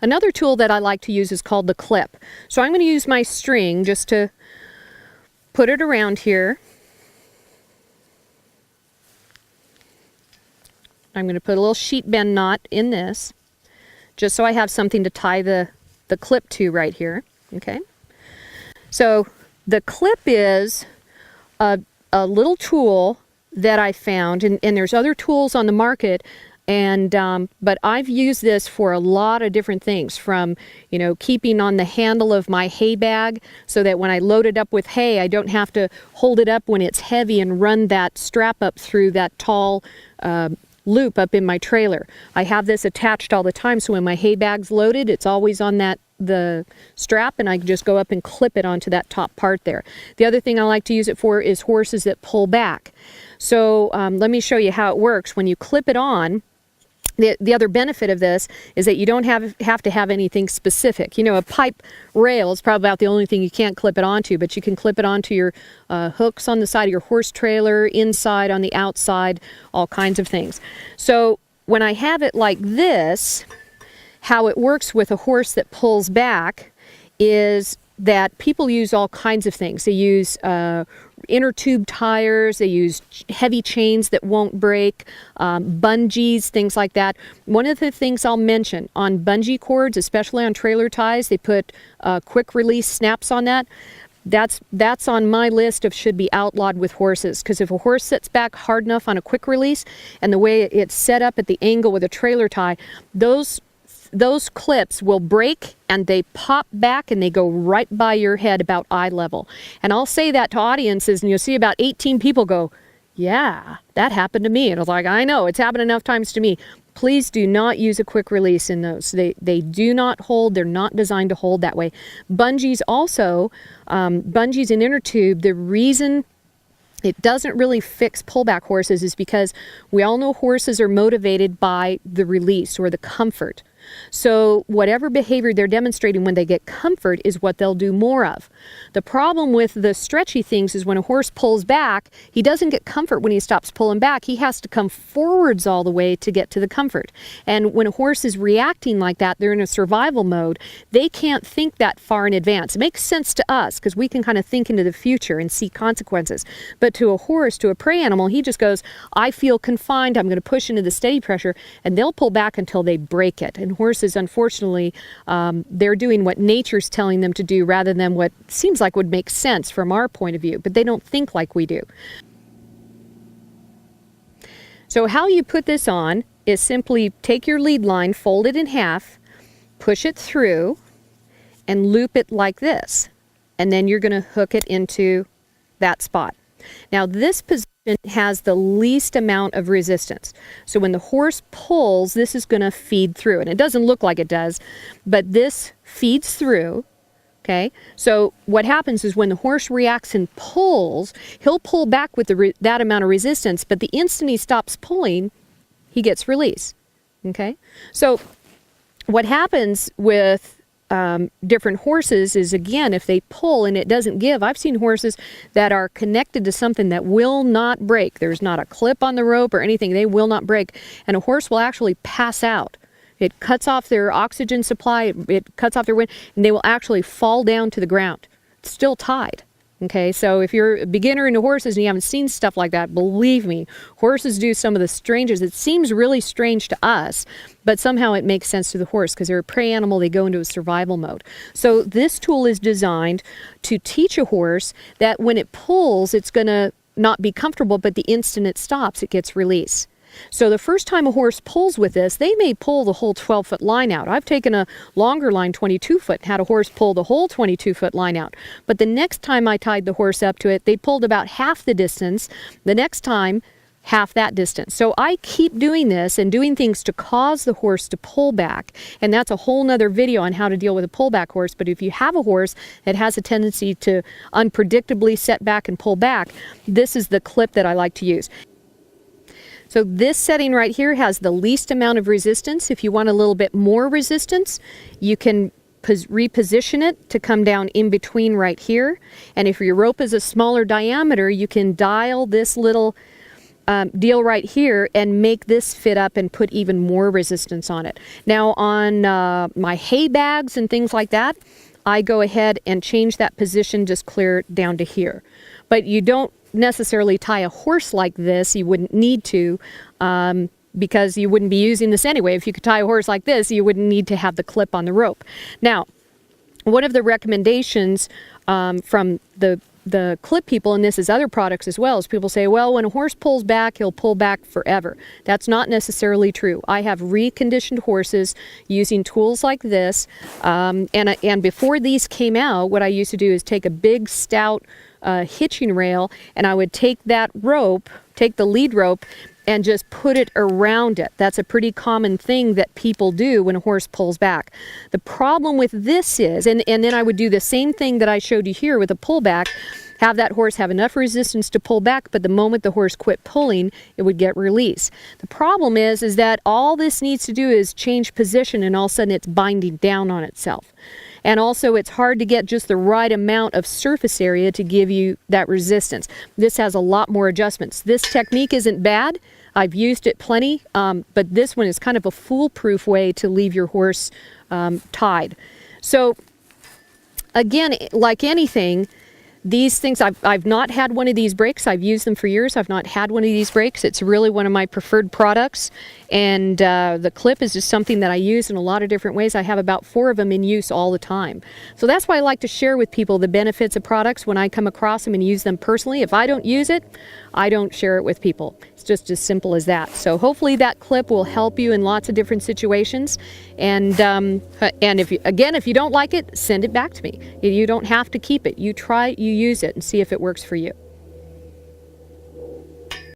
Another tool that I like to use is called the clip. So I'm going to use my string just to put it around here. I'm going to put a little sheet bend knot in this, just so I have something to tie the clip to right here. Okay. So the clip is a little tool that I found, and there's other tools on the market, and but I've used this for a lot of different things, from keeping on the handle of my hay bag so that when I load it up with hay, I don't have to hold it up when it's heavy and run that strap up through that tall loop up in my trailer. I have this attached all the time, so when my hay bag's loaded, it's always on the strap, and I can just go up and clip it onto that top part there. The other thing I like to use it for is horses that pull back. So let me show you how it works. When you clip it on, the other benefit of this is that you don't have to have anything specific. A pipe rail is probably about the only thing you can't clip it onto, but you can clip it onto your hooks on the side of your horse trailer, inside, on the outside, all kinds of things. So when I have it like this, how it works with a horse that pulls back is that people use all kinds of things. They use inner tube tires, they use heavy chains that won't break, bungees, things like that. One of the things I'll mention on bungee cords, especially on trailer ties, they put quick release snaps on that. That's on my list of should be outlawed with horses, because if a horse sits back hard enough on a quick release, and the way it's set up at the angle with a trailer tie, those clips will break and they pop back and they go right by your head about eye level. And I'll say that to audiences, and you'll see about 18 people go, yeah, that happened to me. And I was like, I know, it's happened enough times to me. Please do not use a quick release in those. They do not hold. They're not designed to hold that way. Bungees also, bungees and inner tube, the reason it doesn't really fix pullback horses is because we all know horses are motivated by the release or the comfort. So whatever behavior they're demonstrating when they get comfort is what they'll do more of. The problem with the stretchy things is when a horse pulls back, he doesn't get comfort when he stops pulling back. He has to come forwards all the way to get to the comfort. And when a horse is reacting like that, they're in a survival mode. They can't think that far in advance. It makes sense to us because we can kind of think into the future and see consequences. But to a horse, to a prey animal, he just goes, I feel confined, I'm going to push into the steady pressure, and they'll pull back until they break it. And horses, unfortunately, they're doing what nature's telling them to do rather than what seems like would make sense from our point of view, but they don't think like we do. So how you put this on is simply take your lead line, fold it in half, push it through, and loop it like this. And then you're going to hook it into that spot. Now this position has the least amount of resistance. So when the horse pulls, this is going to feed through. And it doesn't look like it does, but this feeds through. Okay, so what happens is when the horse reacts and pulls, he'll pull back with that amount of resistance, but the instant he stops pulling, he gets release. Okay, so what happens with different horses is, again, if they pull and it doesn't give, I've seen horses that are connected to something that will not break. There's not a clip on the rope or anything. They will not break, and a horse will actually pass out. It cuts off their oxygen supply, it cuts off their wind, and they will actually fall down to the ground. It's still tied. Okay, so if you're a beginner into horses and you haven't seen stuff like that, believe me, horses do some of the strangest. It seems really strange to us, but somehow it makes sense to the horse because they're a prey animal. They go into a survival mode. So this tool is designed to teach a horse that when it pulls, it's going to not be comfortable, but the instant it stops, it gets release. So the first time a horse pulls with this, they may pull the whole 12-foot line out. I've taken a longer line, 22-foot, and had a horse pull the whole 22-foot line out. But the next time I tied the horse up to it, they pulled about half the distance. The next time, half that distance. So I keep doing this and doing things to cause the horse to pull back. And that's a whole nother video on how to deal with a pullback horse. But if you have a horse that has a tendency to unpredictably set back and pull back, this is the clip that I like to use. So this setting right here has the least amount of resistance. If you want a little bit more resistance, you can reposition it to come down in between right here. And if your rope is a smaller diameter, you can dial this little deal right here and make this fit up and put even more resistance on it. Now on my hay bags and things like that, I go ahead and change that position just clear down to here. But you don't necessarily tie a horse like this. You wouldn't need to, because you wouldn't be using this anyway. If you could tie a horse like this, you wouldn't need to have the clip on the rope. Now, one of the recommendations from the clip people, and this is other products as well, is people say, well, when a horse pulls back, he'll pull back forever. That's not necessarily true. I have reconditioned horses using tools like this, and before these came out, what I used to do is take a big stout hitching rail, and I would take that rope, take the lead rope, and just put it around it. That's a pretty common thing that people do when a horse pulls back. The problem with this is, and then I would do the same thing that I showed you here with a pullback, have that horse have enough resistance to pull back, but the moment the horse quit pulling, it would get released. The problem is that all this needs to do is change position, and all of a sudden it's binding down on itself. And also it's hard to get just the right amount of surface area to give you that resistance. This has a lot more adjustments. This technique isn't bad. I've used it plenty, but this one is kind of a foolproof way to leave your horse tied. So again, like anything, these things, I've not had one of these breaks. I've used them for years. I've not had one of these breaks. It's really one of my preferred products. And the clip is just something that I use in a lot of different ways. I have about 4 of them in use all the time. So that's why I like to share with people the benefits of products when I come across them and use them personally. If I don't use it, I don't share it with people. It's just as simple as that. So hopefully that clip will help you in lots of different situations. And if you don't like it, send it back to me. You don't have to keep it. You try it, you use it, and see if it works for you.